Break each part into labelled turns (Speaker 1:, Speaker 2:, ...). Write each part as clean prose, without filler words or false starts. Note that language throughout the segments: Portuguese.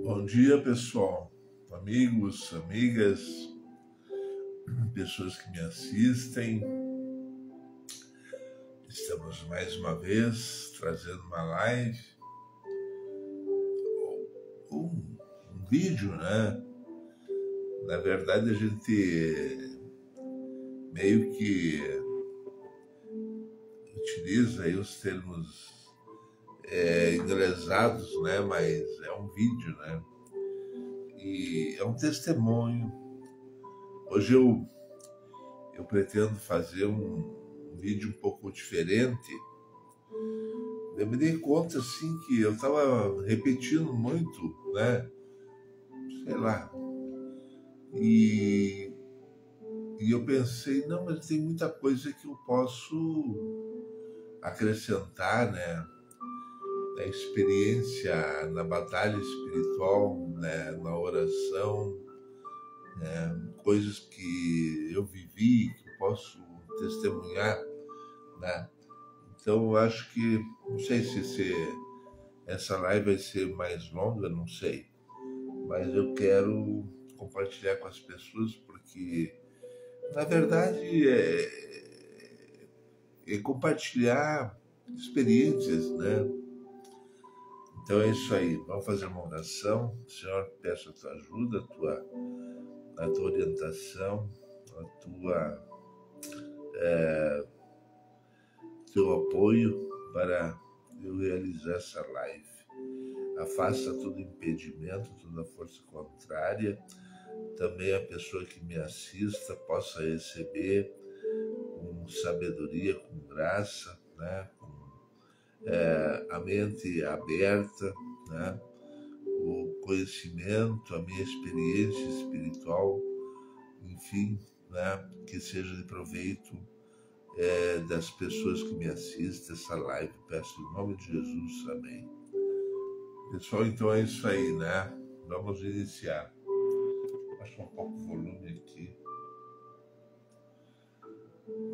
Speaker 1: Bom dia, pessoal, amigos, amigas, pessoas que me assistem. Estamos mais uma vez trazendo uma live, um vídeo, né? Na verdade, a gente meio que utiliza aí os termos inglesados, né? Mas é um vídeo, né? E é um testemunho. Hoje eu pretendo fazer um vídeo um pouco diferente. Eu me dei conta, assim, que eu estava repetindo muito, né? Sei lá. E eu pensei, não, mas tem muita coisa que eu posso acrescentar, né? Na experiência, na batalha espiritual, né? Na oração, né? Coisas que eu vivi, que eu posso testemunhar, né? Então eu acho que, não sei se essa live vai ser mais longa, não sei, mas eu quero compartilhar com as pessoas porque, na verdade, é compartilhar experiências, né? Então é isso aí, vamos fazer uma oração. Senhor, peço a tua ajuda, a tua orientação, teu apoio para eu realizar essa live. Afasta todo impedimento, toda força contrária. Também a pessoa que me assista possa receber com sabedoria, com graça, né? Com a mente aberta, né? O conhecimento, a minha experiência espiritual, enfim, né? Que seja de proveito das pessoas que me assistem essa live. Peço em nome de Jesus, amém. Pessoal, então é isso aí, né? Vamos iniciar. Baixar um pouco o volume aqui.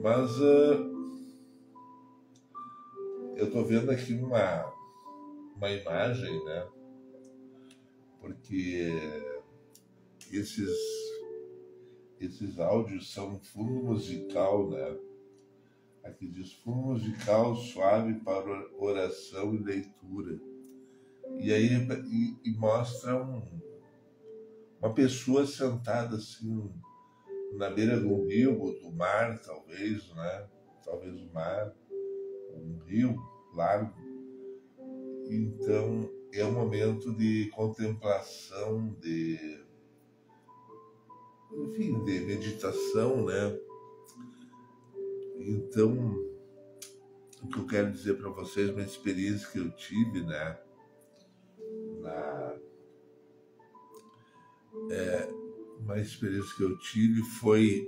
Speaker 1: Mas eu tô vendo aqui uma imagem, né? Porque esses áudios são um fundo musical, né? Aqui diz fundo musical suave para oração e leitura. E aí mostra uma pessoa sentada assim na beira do rio ou do mar, talvez, né? Talvez o mar, um rio largo. Então é um momento de contemplação, enfim, de meditação, né? Então, o que eu quero dizer para vocês, uma experiência que eu tive, né? Uma experiência que eu tive foi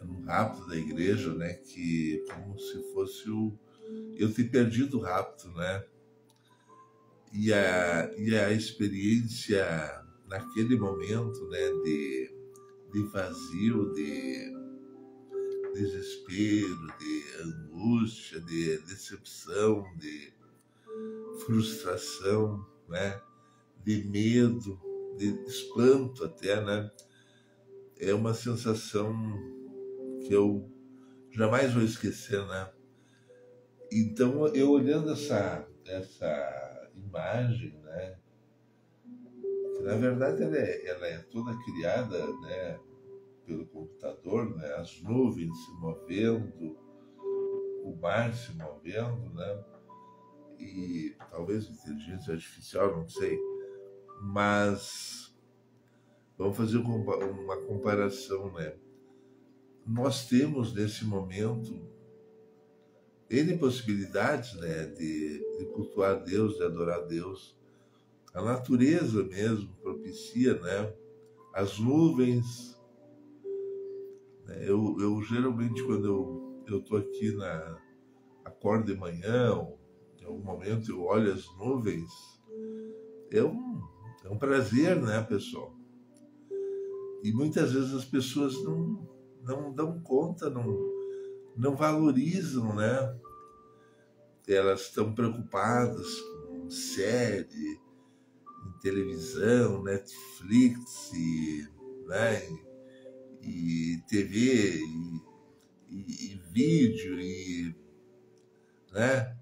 Speaker 1: no rapto da igreja, né? Que como se fosse eu ter perdido o rapto, né? E a experiência naquele momento, né? De vazio, de desespero, de angústia, de decepção, de frustração, né? De medo, de espanto até, né? É uma sensação que eu jamais vou esquecer, né? Então, eu olhando essa imagem, né? Que, na verdade, ela é toda criada, né? Pelo computador, né? As nuvens se movendo, o mar se movendo, né? E talvez inteligência artificial, não sei. Mas vamos fazer uma comparação, né? Nós temos nesse momento N possibilidades, né, de cultuar a Deus, de adorar a Deus. A natureza mesmo propicia, né? As nuvens. Né? Eu geralmente, quando eu tô aqui acordo de manhã, ou em algum momento eu olho as nuvens, é um prazer, né, pessoal? E muitas vezes as pessoas não dão conta, não valorizam, né? Elas estão preocupadas série, em televisão, Netflix, né, e TV, e vídeo, né,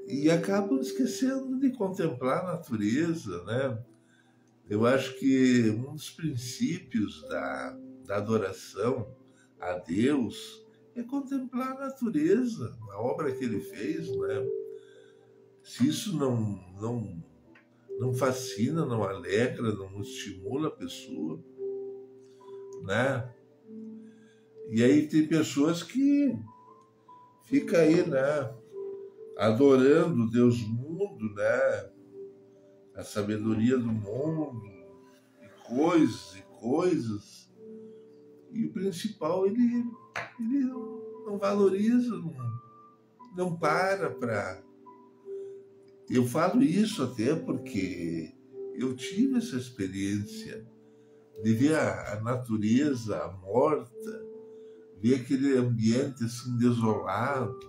Speaker 1: e acabam esquecendo de contemplar a natureza, né? Eu acho que um dos princípios da adoração a Deus é contemplar a natureza, a obra que ele fez, né? Se isso não fascina, não alegra, não estimula a pessoa, né? E aí tem pessoas que ficam aí, né? Adorando o Deus mundo, né? A sabedoria do mundo, e coisas. E o principal, ele não valoriza, não para. Eu falo isso até porque eu tive essa experiência de ver a natureza morta, ver aquele ambiente assim desolado,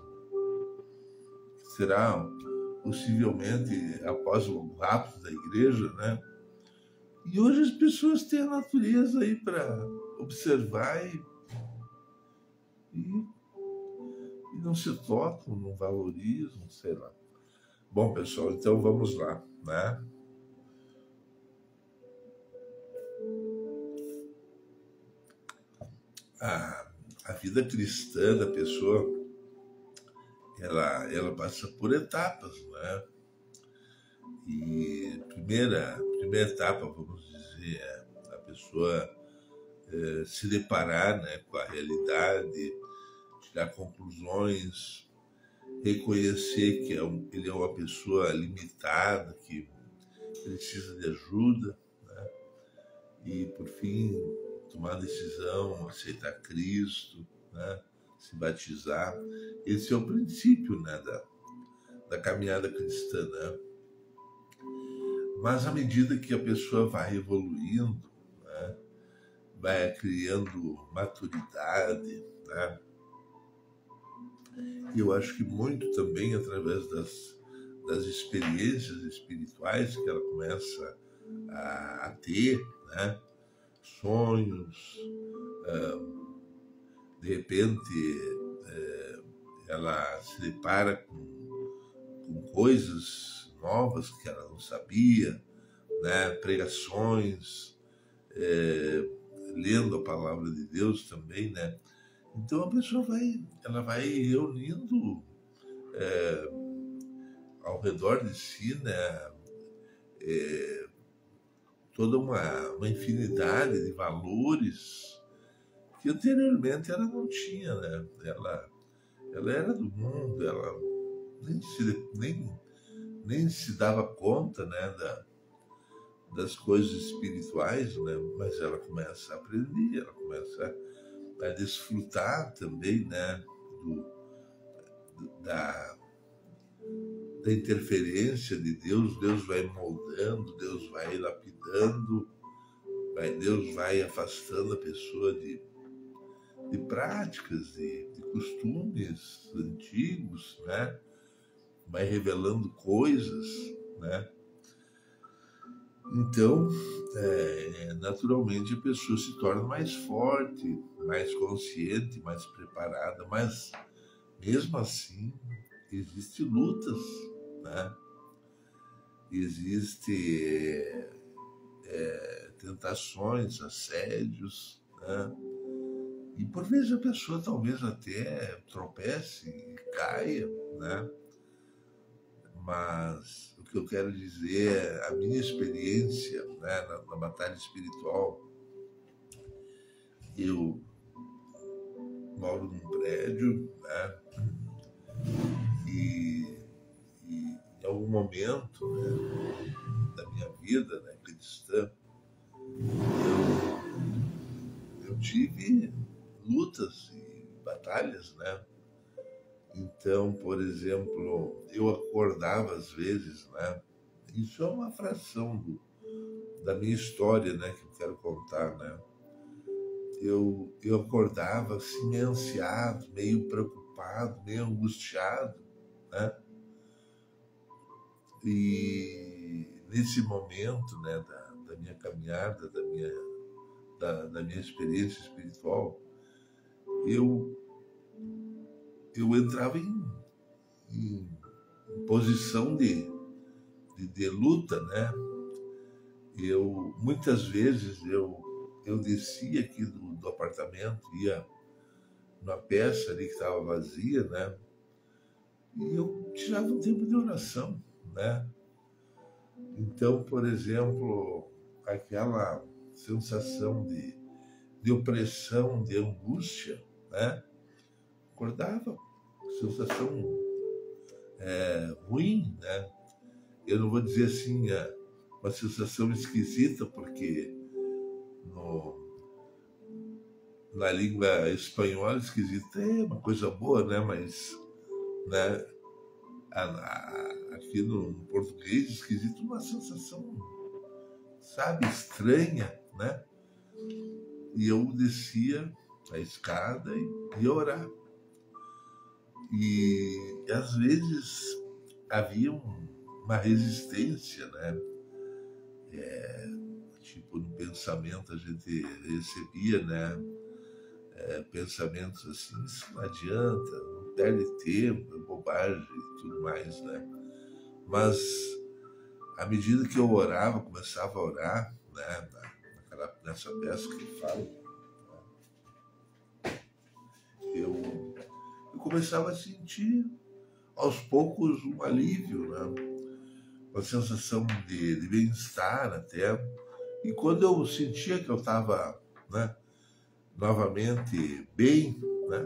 Speaker 1: que será possivelmente após o rapto da igreja, né? E hoje as pessoas têm a natureza aí para observar e não se tocam, não valorizam, sei lá. Bom, pessoal, então vamos lá, né? A vida cristã da pessoa, ela passa por etapas, né? E primeira etapa, vamos dizer, é a pessoa se deparar, né, com a realidade, tirar conclusões, reconhecer que ele é uma pessoa limitada, que precisa de ajuda, né? E, por fim, tomar a decisão, aceitar Cristo, né? Se batizar. Esse é o princípio, né, da caminhada cristã, né? Mas à medida que a pessoa vai evoluindo, né, vai criando maturidade, né? E eu acho que muito também através das experiências espirituais que ela começa a ter, né? Sonhos, de repente ela se depara com coisas novas que ela não sabia, né? Pregações, lendo a palavra de Deus também, né? Então a pessoa ela vai reunindo ao redor de si, né? Toda uma infinidade de valores que anteriormente ela não tinha, né? Ela era do mundo, ela nem se dava conta, né, das coisas espirituais, né? Mas ela começa a aprender, ela começa a desfrutar também, né, da interferência de Deus. Deus vai moldando, Deus vai lapidando, Deus vai afastando a pessoa de práticas, de costumes antigos, né? Vai revelando coisas, né? Então, naturalmente a pessoa se torna mais forte, mais consciente, mais preparada, mas mesmo assim existem lutas, né? Existem tentações, assédios, né? E por vezes a pessoa talvez até tropece e caia, né? Mas o que eu quero dizer é a minha experiência, né, na batalha espiritual. Eu moro num prédio, né? E em algum momento, né, da minha vida, né, cristã, eu tive lutas e batalhas, né? Então, por exemplo, eu acordava às vezes, né? Isso é uma fração da minha história, né, que eu quero contar, né? Eu acordava assim, meio ansiado, meio preocupado, meio angustiado, né? E nesse momento, né, da minha caminhada, da minha experiência espiritual, eu entrava em posição de luta, né? Muitas vezes eu descia aqui do apartamento, ia numa peça ali que estava vazia, né? E eu tirava um tempo de oração, né? Então, por exemplo, aquela sensação de opressão, de angústia, né? Acordava, sensação ruim, né? Eu não vou dizer assim, uma sensação esquisita, porque na língua espanhola esquisita é uma coisa boa, né? Mas, né, aqui no português esquisito é uma sensação, sabe, estranha, né? E eu descia a escada e ia orar. E às vezes havia uma resistência, né? Tipo, no pensamento a gente recebia, né? Pensamentos assim, isso não adianta, não perde tempo, é bobagem e tudo mais, né? Mas à medida que eu orava, começava a orar, né? Nessa peça que eu falo, eu começava a sentir aos poucos um alívio, né? Uma sensação de bem-estar até. E quando eu sentia que eu estava, né, novamente bem, né,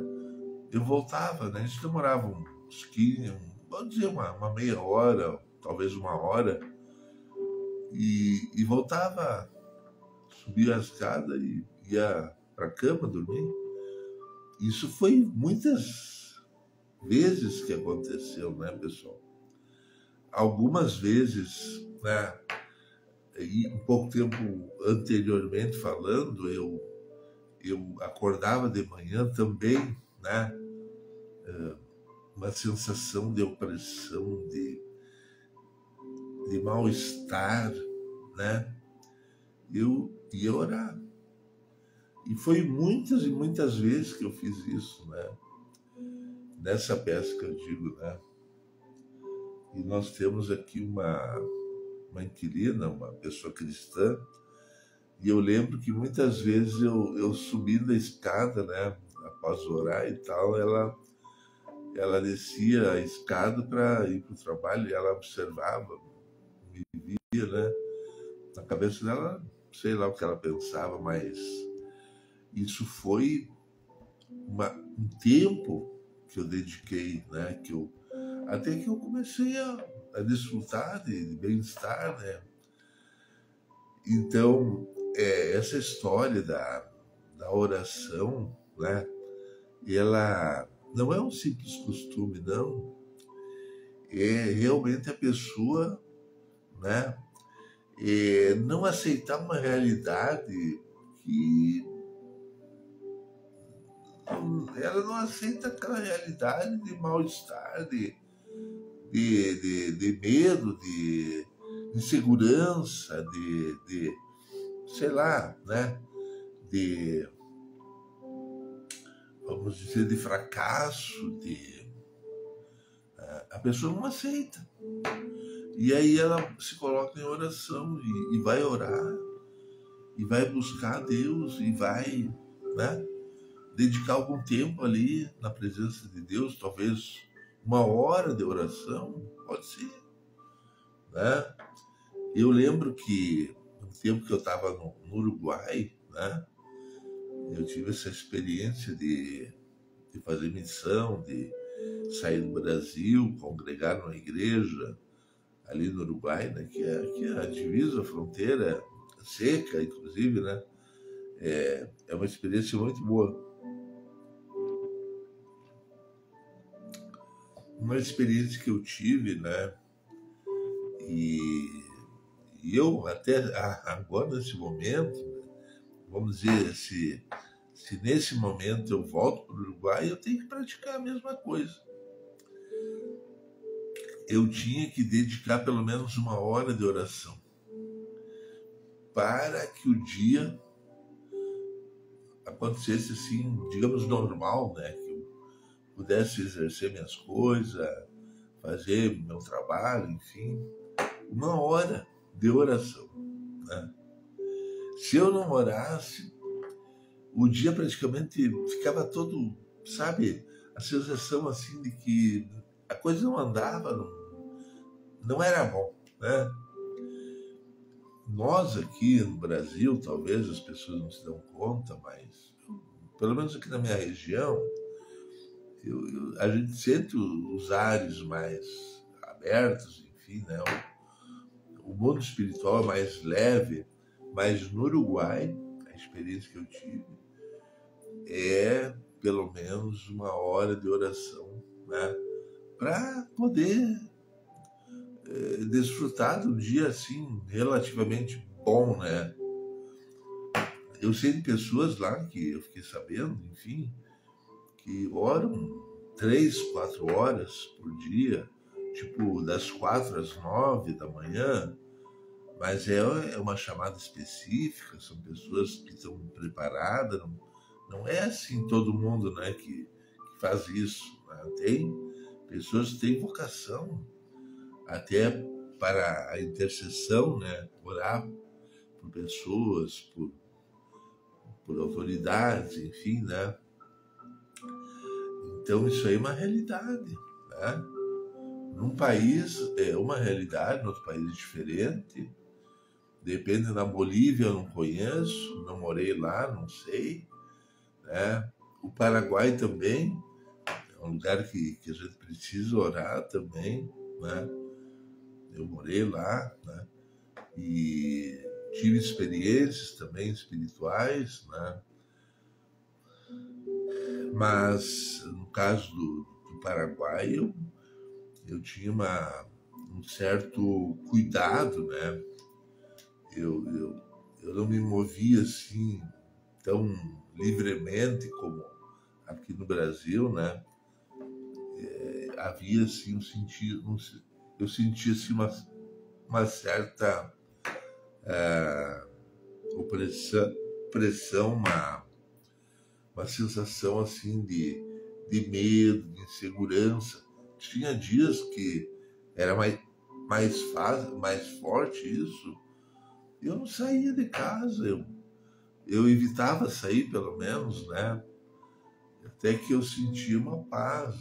Speaker 1: eu voltava, né? Isso demorava uns 15, vamos dizer uma meia hora, talvez uma hora, e voltava, subia a escada e ia para a cama dormir. Isso foi muitas vezes que aconteceu, né, pessoal? Algumas vezes, né, e um pouco tempo anteriormente falando, eu acordava de manhã também, né, uma sensação de opressão, de mal-estar, né? Eu ia orar. E foi muitas e muitas vezes que eu fiz isso, né? Nessa peça que eu digo, né? E nós temos aqui uma inquilina, uma pessoa cristã, e eu lembro que muitas vezes eu subindo a escada, né? Após orar e tal, ela descia a escada para ir para o trabalho e ela observava, me via, né? Na cabeça dela, sei lá o que ela pensava, mas isso foi um tempo que eu dediquei, né? Até que eu comecei a desfrutar de bem-estar, né? Então, essa história da oração, né? Ela não é um simples costume, não. É realmente a pessoa, né? Não aceitar uma realidade que ela não aceita aquela realidade de mal-estar, de medo, de insegurança, sei lá, né? Vamos dizer, de fracasso, a pessoa não aceita. E aí ela se coloca em oração e vai orar, e vai buscar a Deus, e vai, né, dedicar algum tempo ali na presença de Deus, talvez uma hora de oração, pode ser, né? Eu lembro que no tempo que eu estava no Uruguai, né, eu tive essa experiência de fazer missão, de sair do Brasil, congregar numa igreja ali no Uruguai, né, que é a divisa, a fronteira seca, inclusive, né? É uma experiência muito boa. Uma experiência que eu tive, né? E eu até agora, nesse momento, vamos dizer, se nesse momento eu volto para o Uruguai, eu tenho que praticar a mesma coisa. eu tinha que dedicar pelo menos 1 hora de oração para que o dia acontecesse assim, digamos, normal, né? Que eu pudesse exercer minhas coisas, fazer meu trabalho, enfim. 1 hora de oração, né? Se eu não orasse, o dia praticamente ficava todo, sabe, a sensação assim de que a coisa não andava, não era bom, né? Nós aqui no Brasil, talvez as pessoas não se dão conta, mas pelo menos aqui na minha região, a gente sente os ares mais abertos, enfim, né? O mundo espiritual é mais leve, mas no Uruguai, a experiência que eu tive é pelo menos 1 hora de oração, né? Para poder desfrutar de um dia assim relativamente bom, né? Eu sei de pessoas lá que eu fiquei sabendo, enfim, que oram 3, 4 horas por dia, tipo das 4 às 9 da manhã, mas é uma chamada específica, são pessoas que estão preparadas, não é assim todo mundo, né, que faz isso, né? Tem pessoas que têm vocação até para a intercessão, né, orar por pessoas, por autoridades, enfim, né? Então isso aí é uma realidade, né? Num país é uma realidade, no outro país é diferente. Depende, na Bolívia eu não conheço, não morei lá, não sei, né? O Paraguai também é um lugar que a gente precisa orar também, né? Eu morei lá, né? E tive experiências também espirituais, né? Mas no caso do Paraguai eu tinha um certo cuidado, né? Eu não me movia assim tão livremente como aqui no Brasil, né? Havia assim eu sentia assim uma certa opressão, uma sensação assim de medo, de insegurança. Tinha dias que era mais forte isso. Eu não saía de casa, eu evitava sair pelo menos, né? Até que eu sentia uma paz,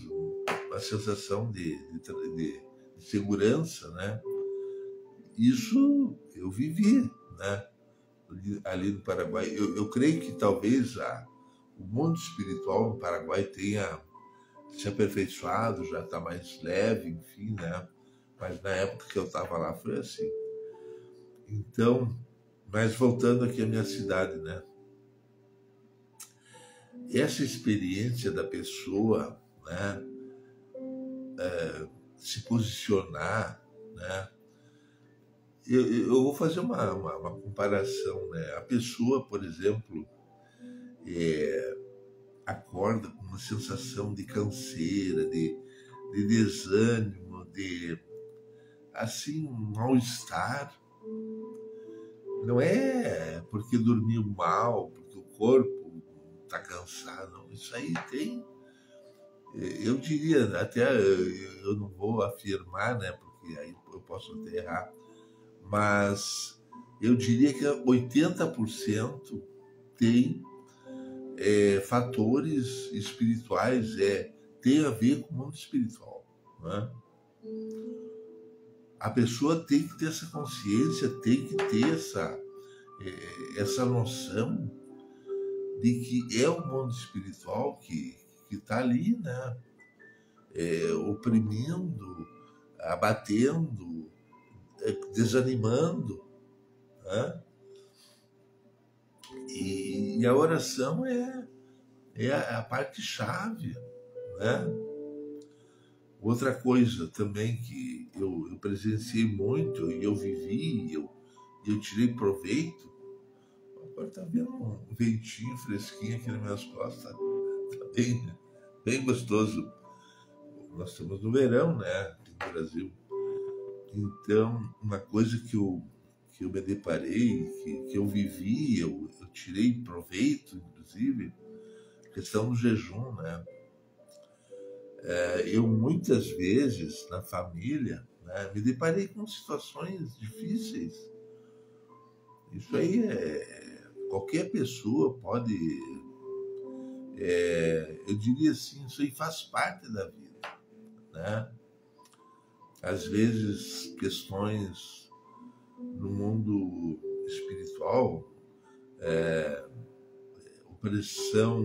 Speaker 1: uma sensação de segurança, né? Isso eu vivi, né? Ali no Paraguai. Eu creio que talvez o mundo espiritual no Paraguai tenha se aperfeiçoado, já está mais leve, enfim, né? Mas na época que eu estava lá foi assim. Então, mas voltando aqui à minha cidade, né? Essa experiência da pessoa, né? Se posicionar, né? Eu vou fazer uma comparação, né? A pessoa, por exemplo, acorda com uma sensação de canseira, de desânimo, de assim, um mal-estar. Não é porque dormiu mal, porque o corpo está cansado, não. Isso aí tem. Eu diria, até eu não vou afirmar, né? Porque aí eu posso até errar, mas eu diria que 80% tem fatores espirituais, tem a ver com o mundo espiritual, né? A pessoa tem que ter essa consciência, tem que ter essa noção de que é o mundo espiritual que está ali, né? Oprimindo, abatendo, desanimando, né? E a oração é a parte chave, né? Outra coisa também que eu presenciei muito, e eu vivi, eu tirei proveito. Agora está vendo um ventinho fresquinho aqui nas minhas costas, tá bem gostoso. Nós estamos no verão, né? no Brasil. Então, uma coisa que eu me deparei, que eu vivi, eu tirei proveito, inclusive, a questão do jejum, né? Eu muitas vezes, na família, né, me deparei com situações difíceis. Isso aí qualquer pessoa pode, eu diria assim, isso aí faz parte da vida, né? Às vezes, questões no mundo espiritual, opressão,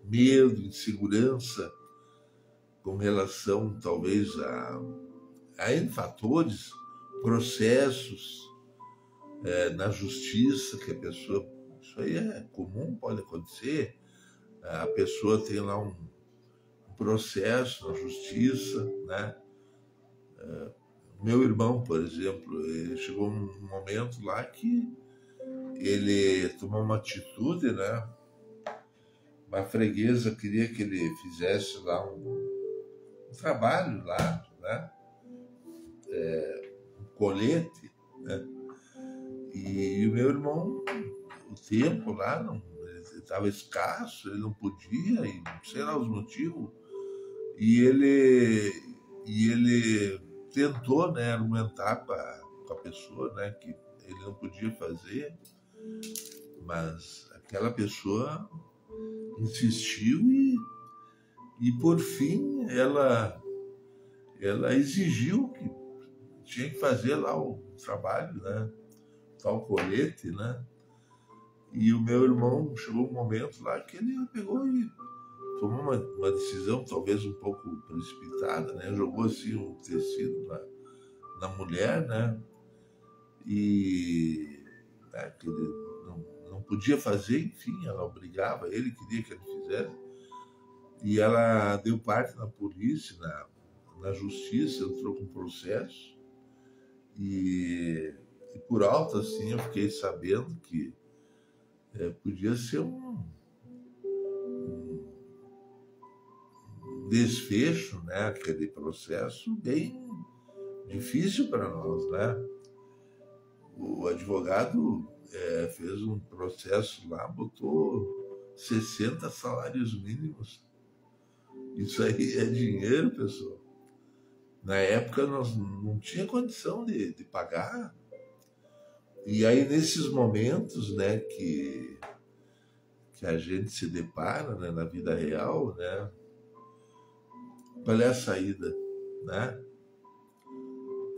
Speaker 1: medo, insegurança, com relação talvez a N fatores, processos na justiça, que a pessoa, isso aí é comum, pode acontecer, a pessoa tem lá um processo na justiça, né? Meu irmão, por exemplo, ele chegou um momento lá que ele tomou uma atitude, né? Uma freguesa queria que ele fizesse lá um trabalho lá, né? Um colete, né? E o meu irmão, o tempo lá não estava escasso, ele não podia, e sei lá os motivos. E ele tentou, né, argumentar com a pessoa, né, que ele não podia fazer, mas aquela pessoa insistiu e por fim ela exigiu que tinha que fazer lá o trabalho, né, tal colete, né. E o meu irmão chegou um momento lá que ele pegou e tomou uma decisão talvez um pouco precipitada, né, jogou assim o tecido na mulher, né, e né, que ele não podia fazer, enfim, ela obrigava ele, queria que ele fizesse, e ela deu parte na polícia, na justiça, entrou com processo, e por alto, assim, eu fiquei sabendo que podia ser um desfecho, né, aquele processo bem difícil para nós, né? O advogado fez um processo lá, botou 60 salários mínimos. Isso aí é dinheiro, pessoal. Na época nós não tinha condição de pagar. E aí nesses momentos, né, que a gente se depara, né, na vida real, né, qual é a saída, né?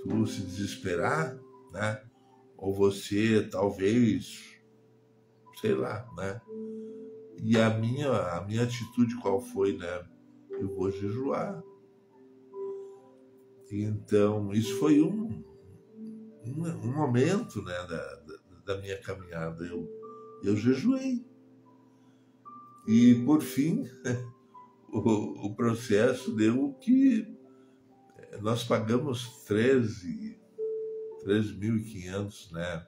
Speaker 1: Tu se desesperar, né? Ou você talvez, sei lá, né? E a minha atitude qual foi, né? Eu vou jejuar. Então, isso foi um momento, né, da minha caminhada. Eu jejuei. E, por fim, o processo deu que nós pagamos 13.500, né,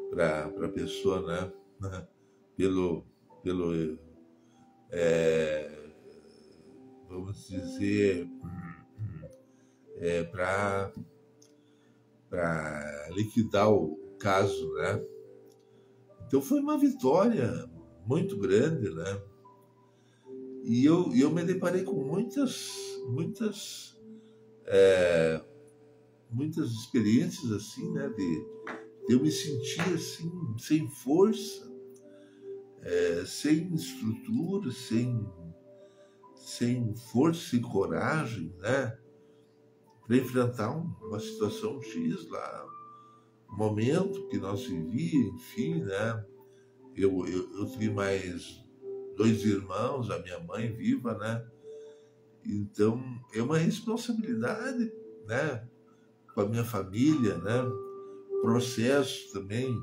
Speaker 1: para a pessoa, né, pelo vamos dizer, para liquidar o caso, né? Então foi uma vitória muito grande, né? E eu me deparei com muitas experiências assim, né? De eu me sentir assim, sem força, sem estrutura, sem força e coragem, né? Para enfrentar uma situação X lá, um momento que nós vivíamos, enfim, né? Eu tive mais 2 irmãos, a minha mãe viva, né? Então, é uma responsabilidade, né? Com a minha família, né? Processo também,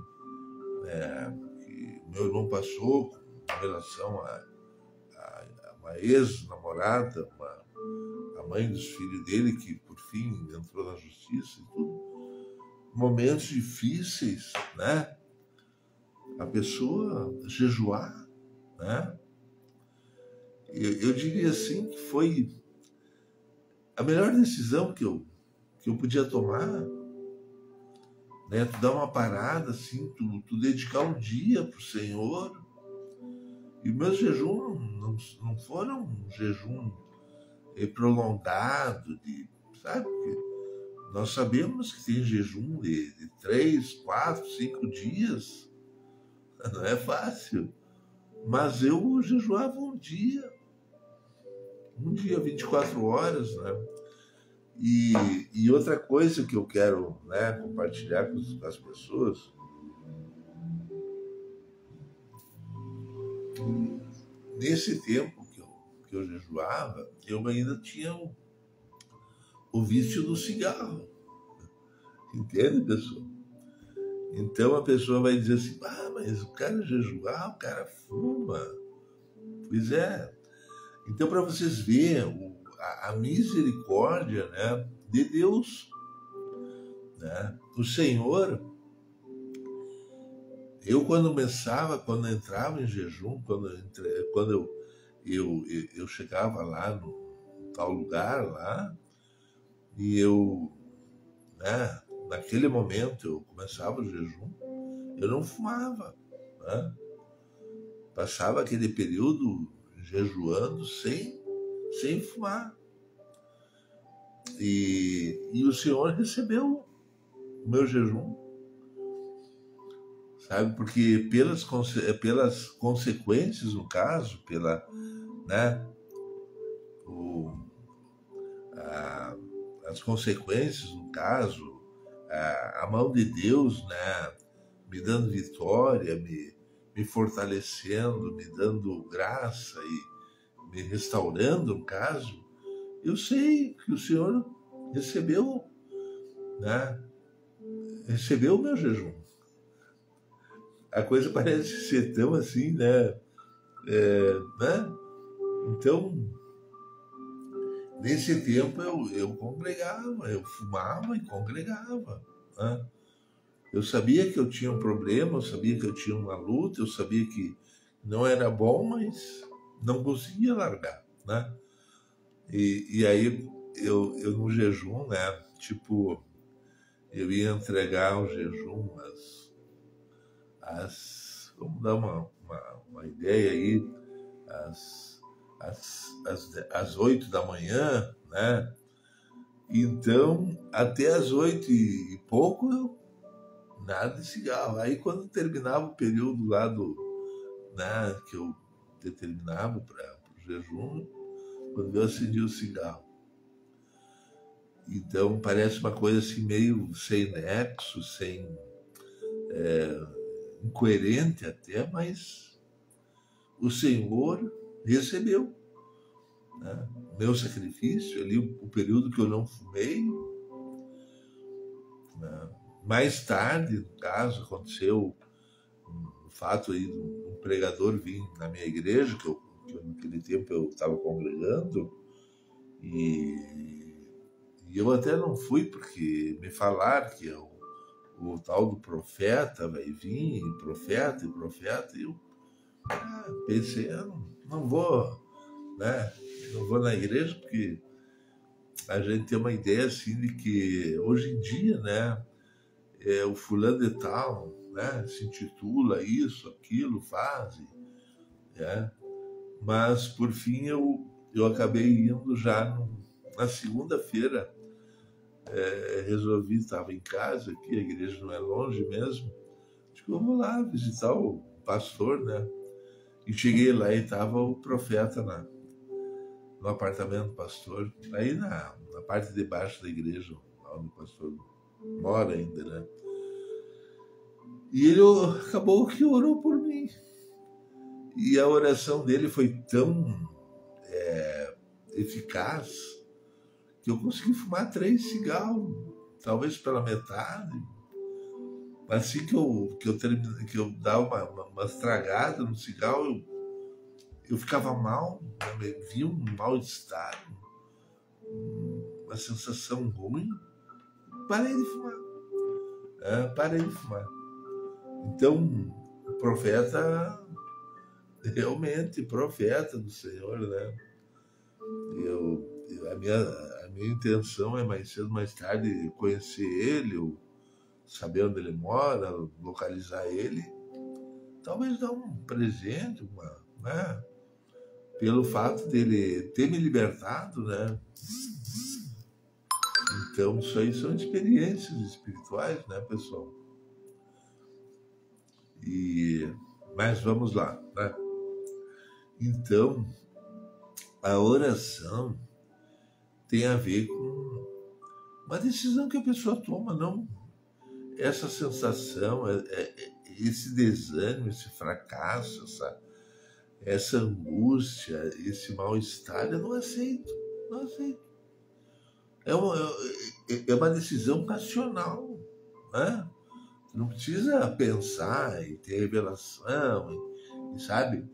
Speaker 1: que meu irmão passou com relação a uma ex-namorada, a mãe dos filhos dele, que por fim entrou na justiça e tudo. Momentos difíceis, né? A pessoa jejuar, né? Eu diria assim que foi a melhor decisão que eu que eu podia tomar, né? Tu dar uma parada, assim, tu dedicar um dia pro Senhor. E meus jejuns não foram um jejum prolongado, sabe? Porque nós sabemos que tem jejum de 3, 4, 5 dias. Não é fácil. Mas eu jejuava um dia, 24 horas, né? E outra coisa que eu quero, né, compartilhar com as pessoas, nesse tempo que eu jejuava, eu ainda tinha o vício do cigarro. Entende, pessoal? Então a pessoa vai dizer assim, mas o cara jejuar, o cara fuma. Pois é. Então, para vocês verem a misericórdia, né, de Deus, né? O Senhor, eu quando entrava em jejum, quando eu chegava lá no tal lugar lá, e eu, né, naquele momento eu começava o jejum, eu não fumava, né? Passava aquele período jejuando sem fumar. E o Senhor recebeu o meu jejum, sabe? Porque pelas consequências, no caso, né, as consequências, no caso, a mão de Deus, né, me dando vitória, me fortalecendo, me dando graça e me restaurando, no caso, eu sei que o Senhor recebeu, né, recebeu o meu jejum. A coisa parece ser tão assim, né? Né? Então, nesse tempo eu congregava, eu fumava e congregava, né? Eu sabia que eu tinha um problema, eu sabia que eu tinha uma luta, eu sabia que não era bom, mas não conseguia largar, né? E aí eu no jejum, né? Tipo, eu ia entregar o jejum vamos dar uma ideia aí, às 8 da manhã, né? Então, até às 8 e pouco, nada de cigarro. Aí, quando terminava o período lá né, que eu determinava para o jejum, quando eu acendi o cigarro. Então, parece uma coisa assim meio sem nexo, incoerente até, mas o Senhor recebeu, né, meu sacrifício ali, o período que eu não fumei, né. Mais tarde, no caso, aconteceu um fato aí de um pregador vir na minha igreja, que naquele tempo eu estava congregando, e eu até não fui porque me falaram que o tal do profeta vai vir, e profeta, e eu pensei, eu não vou, né? Não vou na igreja porque a gente tem uma ideia assim de que hoje em dia, né, o fulano de tal, né, se intitula isso, aquilo, faz, né? Mas por fim eu acabei indo já na segunda-feira. Resolvi, estava em casa aqui, a igreja não é longe mesmo. Digo, vamos lá visitar o pastor, né? E cheguei lá e estava o profeta no apartamento do pastor, aí na parte de baixo da igreja, onde o pastor mora ainda, né? E ele acabou que orou por mim. E a oração dele foi tão eficaz que eu consegui fumar 3 cigarros, talvez pela metade. Assim que eu terminei, que eu dava uma estragada no cigarro, eu ficava mal, me via um mal-estar, uma sensação ruim. Parei de fumar. Parei de fumar. Então, o profeta, realmente profeta do Senhor, né? A minha intenção é mais cedo, mais tarde conhecer ele, ou saber onde ele mora, localizar ele, talvez dar um presente, né? Pelo fato dele ter me libertado, né? Então, isso aí são experiências espirituais, né, pessoal? Mas vamos lá, né? Então, a oração tem a ver com uma decisão que a pessoa toma, não essa sensação, esse desânimo, esse fracasso, essa angústia, esse mal-estar, eu não aceito, não aceito. É uma decisão racional, né? Não precisa pensar e ter revelação, sabe?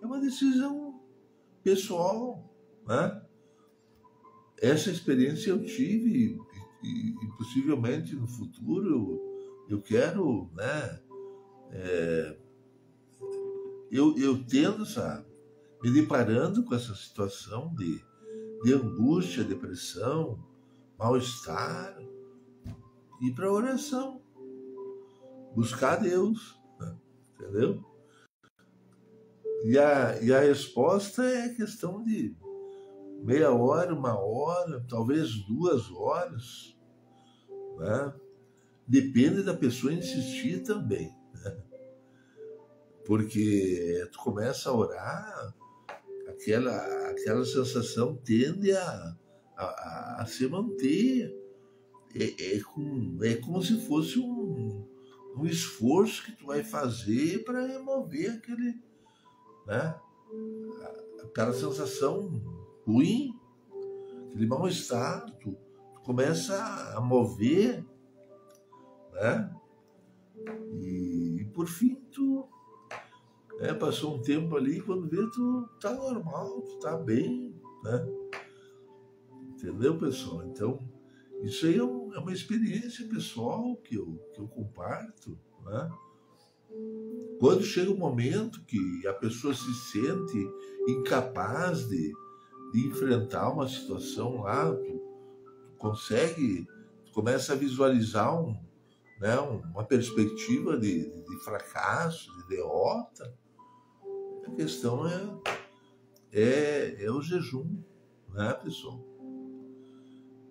Speaker 1: É uma decisão pessoal, né? Essa experiência eu tive e possivelmente no futuro eu quero, né? Eu tendo, sabe? Me deparando com essa situação de angústia, depressão, mal-estar, ir para a oração, buscar Deus, né? Entendeu? E a resposta é questão de meia hora, uma hora, talvez 2 horas, né? Depende da pessoa insistir também, né? Porque tu começa a orar, aquela sensação tende a se manter. É como se fosse um esforço que tu vai fazer para remover né? Aquela sensação ruim, aquele mal-estar. Tu começa a mover, né? E por fim passou um tempo ali, quando vê, tu tá normal, tu tá bem, né? Entendeu, pessoal? Então, isso aí é uma experiência pessoal que eu comparto, né? Quando chega um momento que a pessoa se sente incapaz de enfrentar uma situação lá, tu começa a visualizar uma perspectiva de fracasso, de derrota. A questão é o jejum, né, pessoal?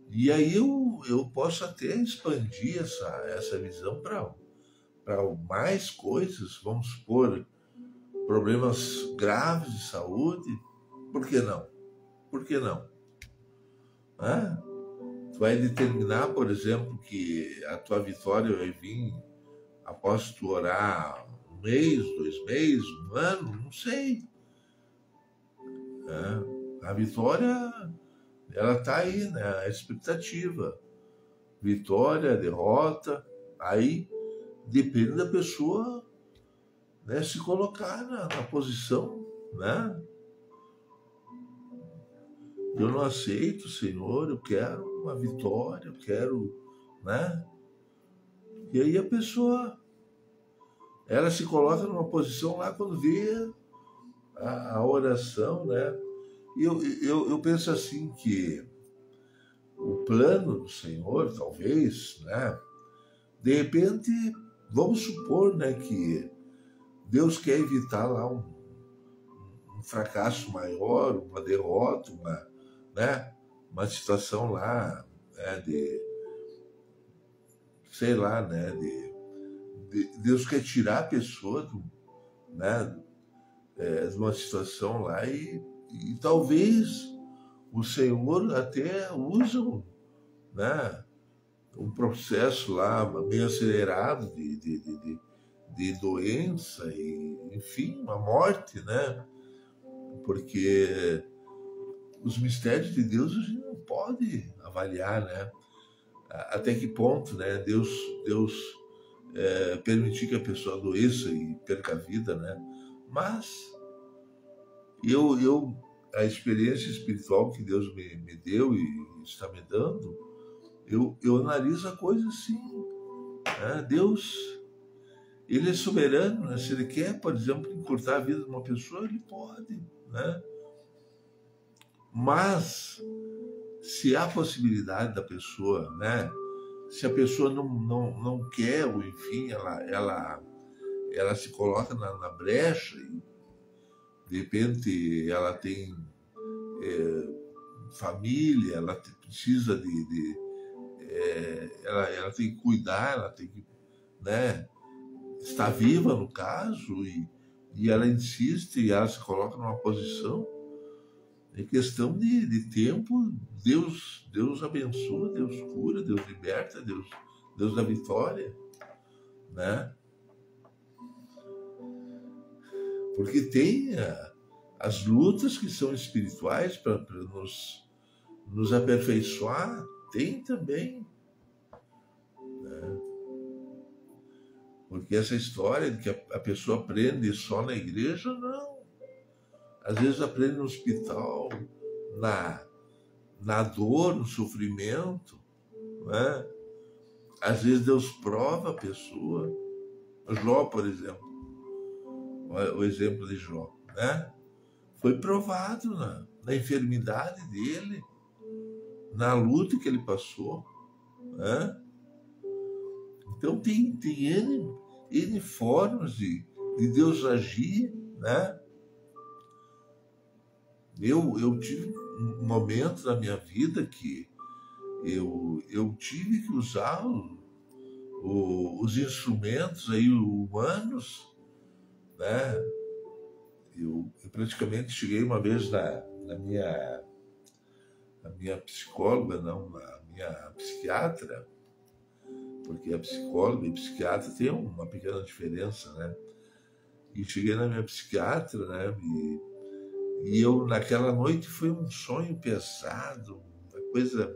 Speaker 1: E aí eu posso até expandir essa visão para mais coisas, vamos supor, problemas graves de saúde. Por que não? Por que não? Né? Tu vai determinar, por exemplo, que a tua vitória vai vir após tu orar 1 mês, 2 meses, 1 ano, não sei. A vitória, ela está aí, né? A expectativa. Vitória, derrota, aí depende da pessoa, né, se colocar na posição, né? Eu não aceito, Senhor, eu quero uma vitória, eu quero, né? E aí a pessoa, ela se coloca numa posição lá quando vê a oração, né? E eu penso assim que o plano do Senhor, talvez, né? De repente, vamos supor, né, que Deus quer evitar lá um fracasso maior, uma derrota, uma situação lá, né, sei lá, né, Deus quer tirar a pessoa né, de uma situação lá e talvez o Senhor até use, né, um processo lá meio acelerado de doença e, enfim, uma morte, né? Porque os mistérios de Deus a gente não pode avaliar, né? Até que ponto, né? Deus permitir que a pessoa adoeça e perca a vida, né? Mas a experiência espiritual que Deus me deu e está me dando, eu analiso a coisa assim, né? Deus, ele é soberano, né? Se ele quer, por exemplo, encurtar a vida de uma pessoa, ele pode, né? Mas se há possibilidade da pessoa, né? Se a pessoa não quer, ou enfim, ela se coloca na brecha e de repente ela tem família, precisa ela tem que cuidar, ela tem que, né, estar viva no caso, e ela insiste e ela se coloca numa posição. É questão de tempo. Deus abençoa, Deus cura, Deus liberta, Deus dá vitória, né? Porque tem as lutas que são espirituais para nos aperfeiçoar, tem também, né? Porque essa história de que a pessoa aprende só na igreja, não. Às vezes aprende no hospital, na dor, no sofrimento, né? Às vezes Deus prova a pessoa. Jó, por exemplo, o exemplo de Jó, né? Foi provado na enfermidade dele, na luta que ele passou, né? Então tem N formas de Deus agir, né? Eu tive um momento na minha vida que eu tive que usar os instrumentos aí humanos, né? Eu praticamente cheguei uma vez na minha psicóloga, não, na minha psiquiatra, porque a psicóloga e psiquiatra tem uma pequena diferença, né? E cheguei na minha psiquiatra, né? E eu, naquela noite, foi um sonho pesado, uma coisa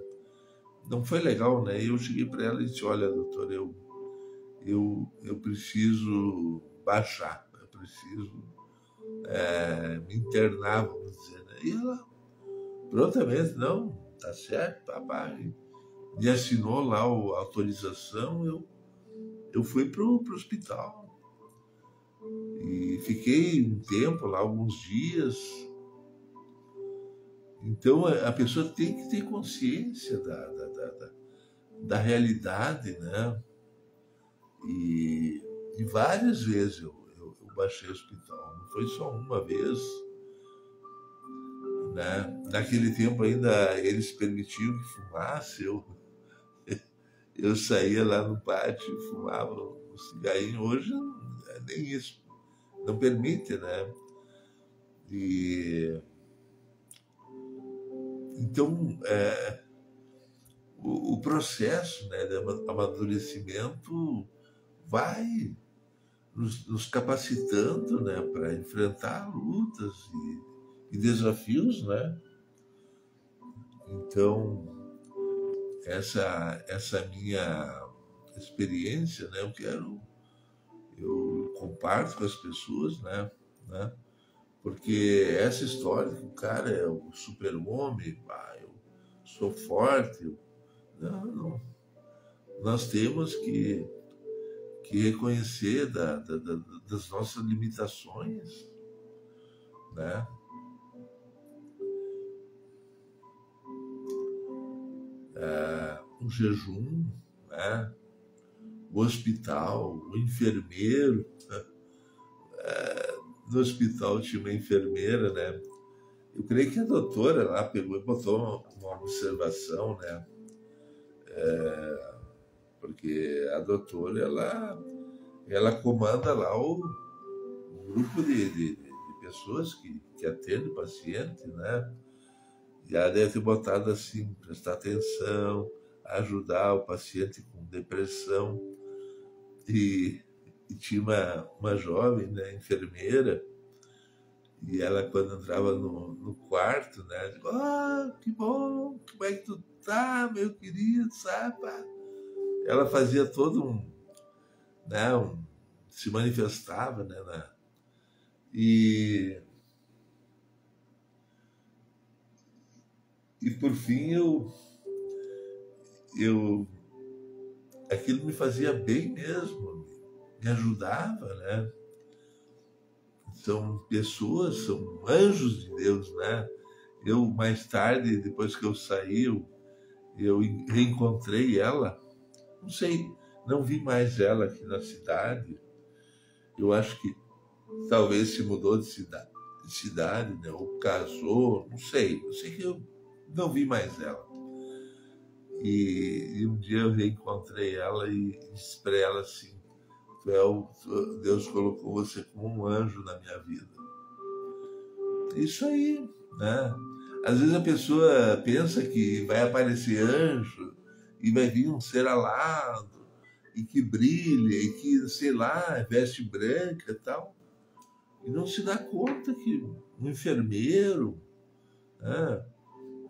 Speaker 1: não foi legal, né? Eu cheguei para ela e disse: olha, doutora, eu preciso baixar, eu preciso me internar, vamos dizer, né? E ela, prontamente, não, tá certo, papai. Me assinou lá a autorização, eu fui pro hospital. E fiquei um tempo lá, alguns dias. Então, a pessoa tem que ter consciência da realidade, né? E várias vezes eu baixei o hospital, não foi só uma vez, né? Naquele tempo ainda eles permitiam que fumasse, eu saía lá no pátio e fumava um cigarrinho. Hoje nem isso não permite, né? E então o processo, né, de amadurecimento vai nos capacitando, né, para enfrentar lutas e desafios, né? Então essa minha experiência, né, eu comparto com as pessoas, né? Porque essa história que o cara é o super-homem, eu sou forte, não. Nós temos que reconhecer das nossas limitações, né? O jejum, né? O hospital, o enfermeiro. No hospital tinha uma enfermeira, né? Eu creio que a doutora lá pegou e botou uma observação, né? Porque a doutora, ela comanda lá o grupo de pessoas que atende o paciente, né? E ela deve ter botado assim, prestar atenção, ajudar o paciente com depressão. E tinha uma jovem, né, enfermeira, e ela, quando entrava no quarto, né, que bom, como é que tu tá, meu querido, sabe? Ela fazia todo né, se manifestava, né, e por fim aquilo me fazia bem mesmo, me ajudava, né? São pessoas, são anjos de Deus, né? Eu, mais tarde, depois que eu saí, eu reencontrei ela. Não sei, não vi mais ela aqui na cidade. Eu acho que talvez se mudou de cidade, né? Ou casou, não sei. Eu sei que eu não vi mais ela. E um dia eu reencontrei ela e disse para ela assim: Deus colocou você como um anjo na minha vida. Isso aí, né? Às vezes a pessoa pensa que vai aparecer anjo e vai vir um ser alado e que brilha e que, sei lá, veste branca e tal. E não se dá conta que um enfermeiro, né,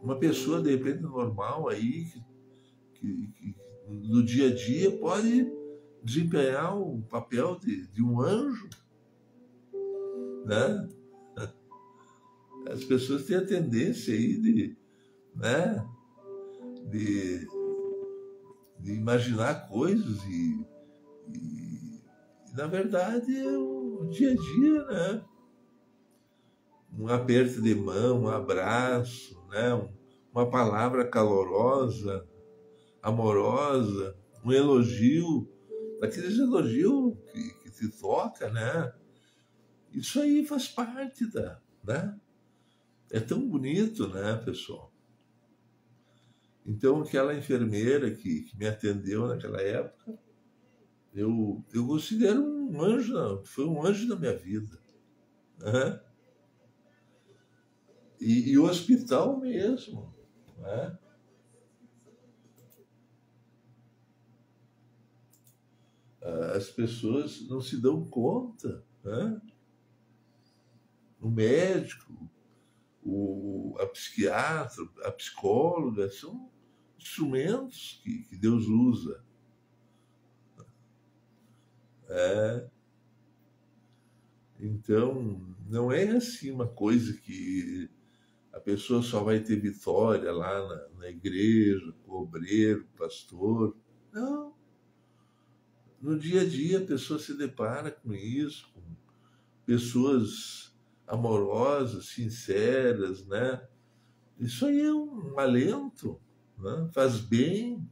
Speaker 1: uma pessoa de repente normal aí, que no dia a dia pode desempenhar o papel de um anjo, né? As pessoas têm a tendência aí né, de, de imaginar coisas na verdade é o dia a dia, né? Um aperto de mão, um abraço, né? Uma palavra calorosa, amorosa, um elogio, aqueles elogios que te toca, né? Isso aí faz parte né? É tão bonito, né, pessoal? Então, aquela enfermeira que me atendeu naquela época, eu considero um anjo, foi um anjo da minha vida. Né? E o hospital mesmo. Né? As pessoas não se dão conta. Né? O médico, a psiquiatra, a psicóloga, são instrumentos que Deus usa. É, então, não é assim uma coisa que a pessoa só vai ter vitória lá na igreja, com o obreiro, com o pastor. Não. No dia a dia a pessoa se depara com isso, com pessoas amorosas, sinceras, né? Isso aí é um alento, né? Faz bem,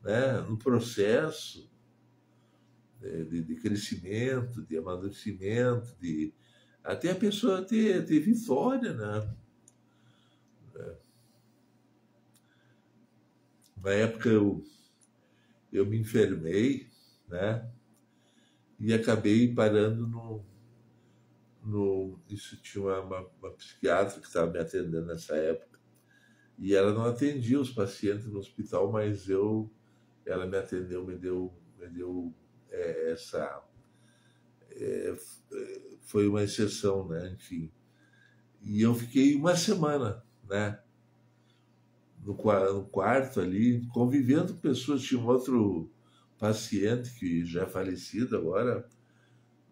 Speaker 1: né? No processo de crescimento, de amadurecimento, de até a pessoa ter vitória, né? Na época eu me enfermei, né? E acabei parando isso tinha uma psiquiatra que estava me atendendo nessa época. E ela não atendia os pacientes no hospital, mas ela me atendeu, me deu essa. Foi uma exceção, né? Enfim. E eu fiquei uma semana, né? No quarto ali, convivendo com pessoas. Tinha um outro paciente que já é falecido agora,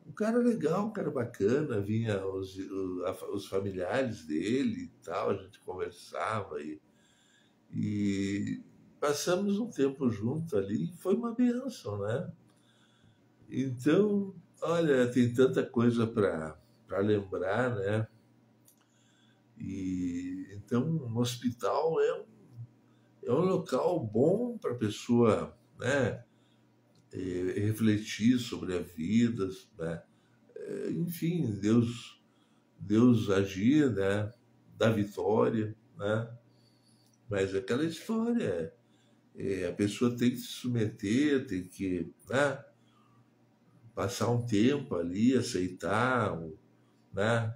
Speaker 1: um cara legal, um cara bacana, vinha os familiares dele e tal, a gente conversava e passamos um tempo junto ali, foi uma benção, né? Então, olha, tem tanta coisa para lembrar, né? E então, um hospital é um local bom para a pessoa, né? Refletir sobre a vida, né? Enfim, Deus agir, né? Dá vitória, né? Mas aquela história, a pessoa tem que se submeter, tem que, né? Passar um tempo ali, aceitar, né?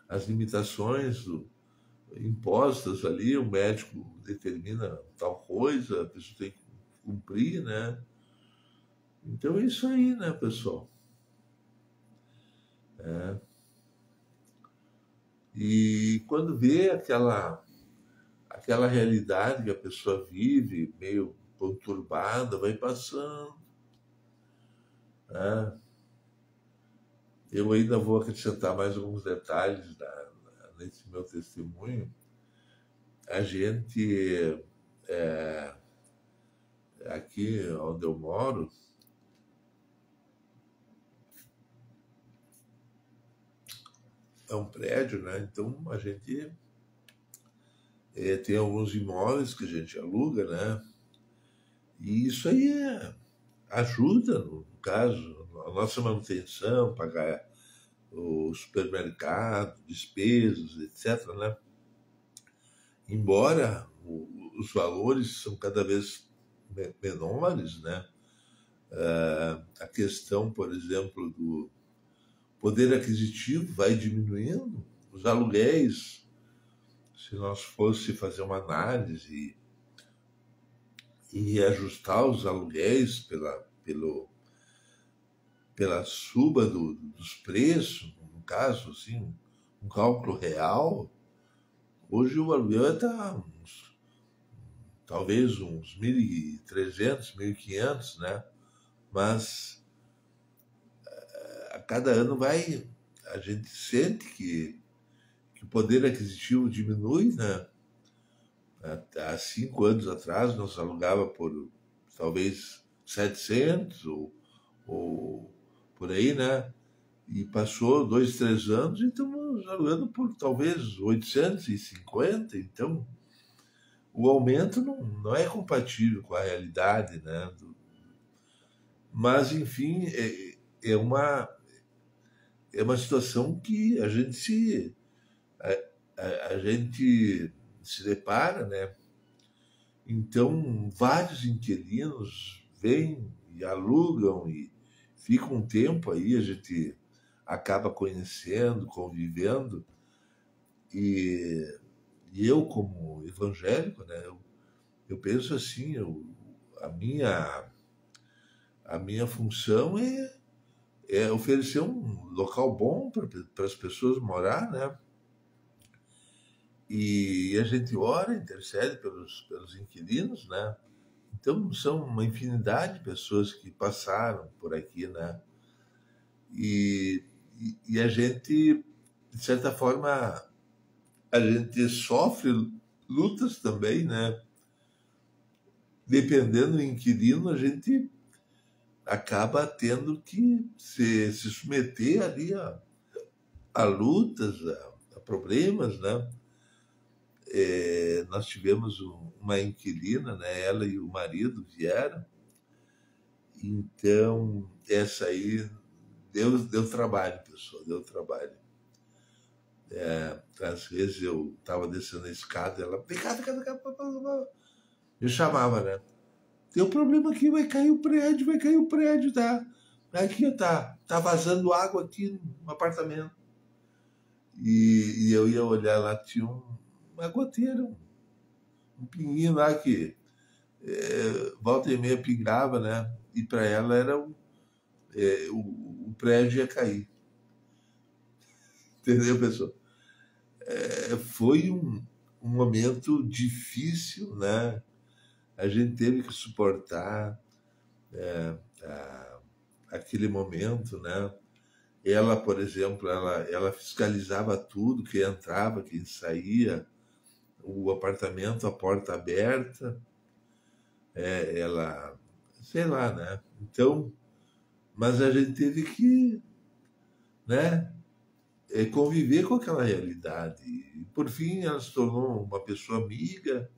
Speaker 1: As limitações impostas ali, o médico determina tal coisa, a pessoa tem que cumprir, né? Então é isso aí, né, pessoal? É. E quando vê aquela realidade que a pessoa vive, meio conturbada, vai passando. Né? Eu ainda vou acrescentar mais alguns detalhes nesse meu testemunho. A gente, é, aqui onde eu moro, é um prédio, né? Então a gente tem alguns imóveis que a gente aluga, né? E isso aí ajuda, no caso, a nossa manutenção, pagar o supermercado, despesas, etc., né? Embora os valores são cada vez menores, né? A questão, por exemplo, do poder aquisitivo vai diminuindo, os aluguéis, se nós fosse fazer uma análise e ajustar os aluguéis pela suba dos preços, no caso, assim, um cálculo real, hoje o aluguel está talvez uns 1.300, 1.500, né? Mas a cada ano a gente sente que o poder aquisitivo diminui, né? Há 5 anos atrás nós alugava por talvez 700 ou por aí, né? E passou 2, 3 anos e estamos alugando por talvez 850. Então, o aumento não é compatível com a realidade, né? Mas, enfim, é uma situação que a gente se depara, né? Então, vários inquilinos vêm e alugam e ficam um tempo aí, a gente acaba conhecendo, convivendo, e, e eu, como evangélico, né, eu penso assim, a minha, a minha função é oferecer um local bom para as pessoas morar, né? E a gente ora, intercede pelos inquilinos, né? Então, são uma infinidade de pessoas que passaram por aqui, né? E, e a gente, de certa forma, a gente sofre lutas também, né? Dependendo do inquilino, a gente acaba tendo que se submeter ali a lutas, a problemas, né? Nós tivemos uma inquilina, né? Ela e o marido vieram, então essa aí deu trabalho, pessoal, deu trabalho. Às vezes eu estava descendo a escada, ela vem cá, me chamava, né? Tem um problema aqui, vai cair o prédio, tá? Aqui, tá vazando água aqui no apartamento. E eu ia olhar lá, tinha uma goteira, um pinguinho lá que volta e meia pingava, né? E para ela era o prédio ia cair. Entendeu, pessoal? Foi um momento difícil, né? A gente teve que suportar aquele momento, né? Ela, por exemplo, ela fiscalizava tudo, quem entrava, quem saía, o apartamento, a porta aberta, ela, sei lá, né? Então, mas a gente teve que, né, conviver com aquela realidade. E, por fim, ela se tornou uma pessoa amiga,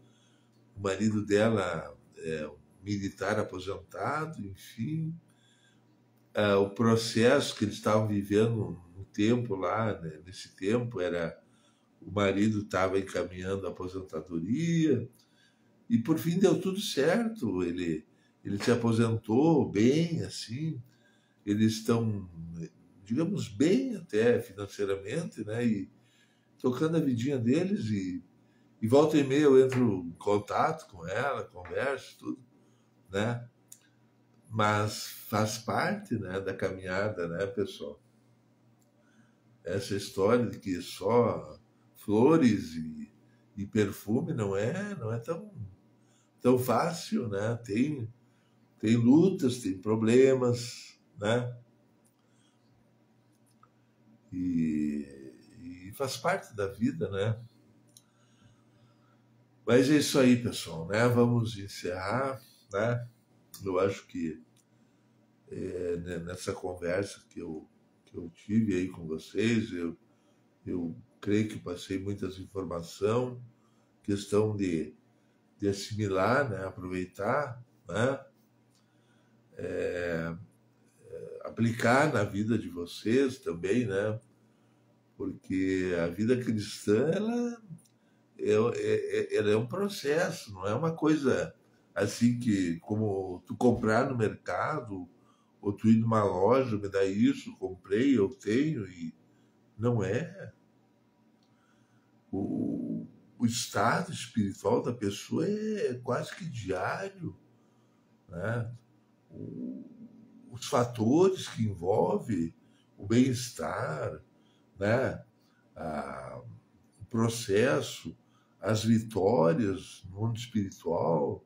Speaker 1: o marido dela é um militar aposentado, enfim. O processo que eles estavam vivendo no tempo lá, né, nesse tempo, era o marido estava encaminhando a aposentadoria, e por fim deu tudo certo. Ele se aposentou bem, assim, eles estão, digamos, bem até financeiramente, né? E tocando a vidinha deles, e volta e meia eu entro em contato com ela, converso, tudo, né? Mas faz parte, né, da caminhada, né, pessoal? Essa história de que só flores e perfume não é tão fácil, né? Tem lutas, tem problemas, né? E faz parte da vida, né? Mas é isso aí, pessoal, né? Vamos encerrar, né? Eu acho que nessa conversa que eu tive aí com vocês, Eu creio que passei muitas informações, questão de assimilar, né? Aproveitar, né? Aplicar na vida de vocês também, né? Porque a vida cristã, ela é um processo, não é uma coisa assim que, como tu comprar no mercado, ou tu ir numa loja, me dá isso, comprei, eu tenho, e não é. O, o estado espiritual da pessoa é quase que diário, né? O- os fatores que envolvem o bem-estar, né? O processo, as vitórias no mundo espiritual,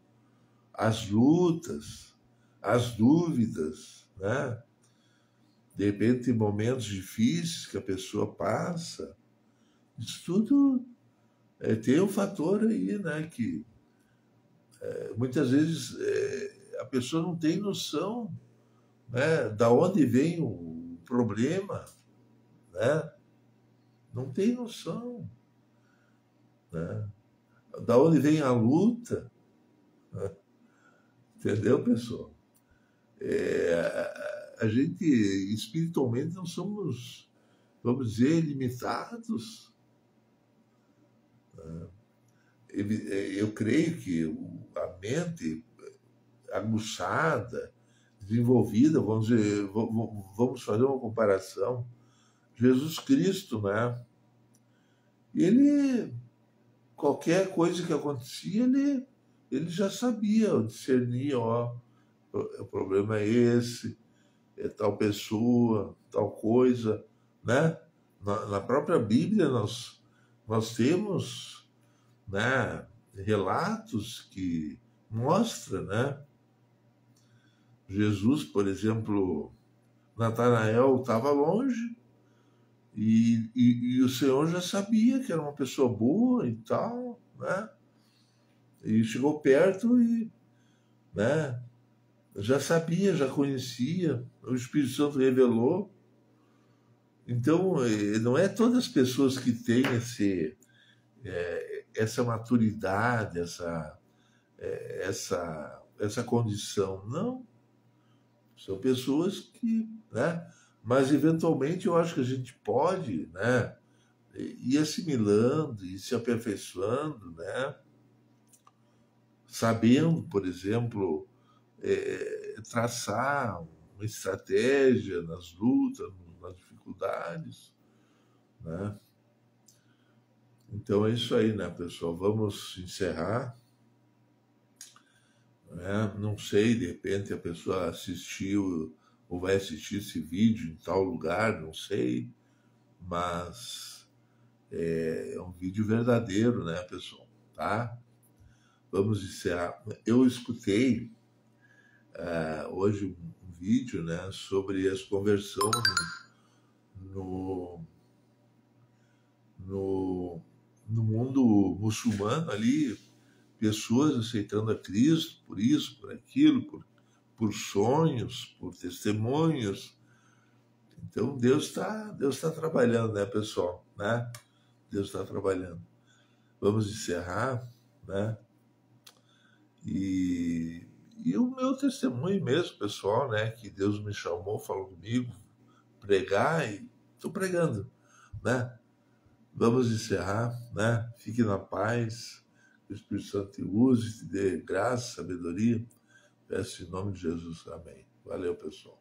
Speaker 1: as lutas, as dúvidas, né? De repente, momentos difíceis que a pessoa passa, isso tudo tem um fator aí, né? Que muitas vezes a pessoa não tem noção, né? Da onde vem o problema, né? Não tem noção, né? Da onde vem a luta, né? Entendeu, pessoal? A gente espiritualmente não somos, vamos dizer, limitados. Eu creio que a mente aguçada, desenvolvida, vamos dizer, vamos fazer uma comparação. Jesus Cristo, né? Ele, qualquer coisa que acontecia, ele já sabia, discernia, ó, o problema é esse, é tal pessoa, tal coisa, né? Na própria Bíblia nós temos, né, relatos que mostram, né? Jesus, por exemplo, Natanael estava longe e o Senhor já sabia que era uma pessoa boa e tal, né? E chegou perto e, né, já sabia, já conhecia, o Espírito Santo revelou. Então, não é todas as pessoas que têm essa maturidade, essa condição. Não, são pessoas que, né? Mas eventualmente eu acho que a gente pode, né, ir assimilando e se aperfeiçoando, né? Sabendo, por exemplo, traçar uma estratégia nas lutas, nas dificuldades, né? Então é isso aí, né, pessoal? Vamos encerrar, né? Não sei, de repente a pessoa assistiu ou vai assistir esse vídeo em tal lugar, não sei, mas é um vídeo verdadeiro, né, pessoal? Tá? Vamos encerrar. Eu escutei hoje um vídeo, né, sobre as conversões no, no, no mundo muçulmano ali, pessoas aceitando a Cristo por isso, por aquilo, por sonhos, por testemunhos. Então Deus tá trabalhando, né, pessoal? Né? Deus está trabalhando. Vamos encerrar, né? E, e o meu testemunho mesmo, pessoal, né? Que Deus me chamou, falou comigo, pregar e estou pregando, né? Vamos encerrar, né? Fique na paz, que o Espírito Santo te use, te dê graça, sabedoria. Peço em nome de Jesus. Amém. Valeu, pessoal.